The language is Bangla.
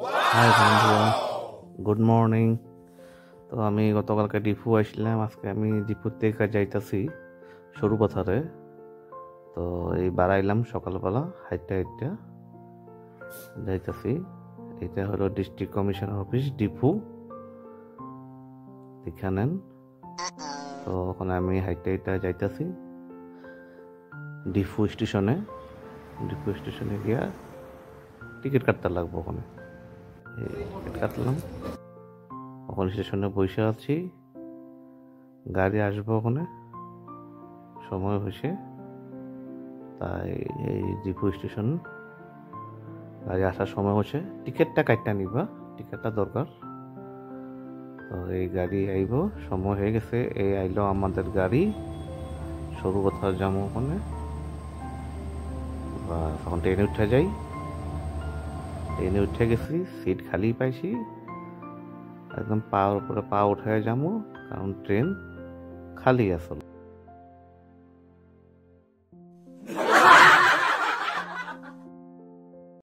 হাই বন্ধুরা, গুড মর্নিং। তো আমি গতকালকে ডিফু আসলাম, আজকে আমি ডিফুর থেকে যাইতাছি সরু পাথারে। তো এই বাড়াইলাম সকালবেলা হাইটটা যাইতাছি। এটা হলো ডিস্ট্রিক্ট কমিশনার অফিস ডিফু, দেখে নেন। তো ওখানে আমি হাইটটা যাইতাছি ডিফু স্টেশনে গিয়া টিকিট কাটতে লাগবো। ওখানে টিকিট কাটলাম, ওখানে স্টেশনে বসে আছি, গাড়ি আসবো ওখানে, সময় হয়েছে। তাই এই ডিপো স্টেশন গাড়ি আসার সময় হচ্ছে, টিকিটটা কাটটা নিবা, টিকিটটা দরকার। তো এই গাড়ি আইব, সময় হয়ে গেছে। এই আইলো আমাদের গাড়ি, সরু কথা যাবো ওখানে। বা তখন ট্রেনে উঠে যাই, ট্রেনে উঠে গেছি, সিট খালি পাইছি, একদম পাওয়ার উপরে পা উঠে যাবো, কারণ ট্রেন খালি আসল।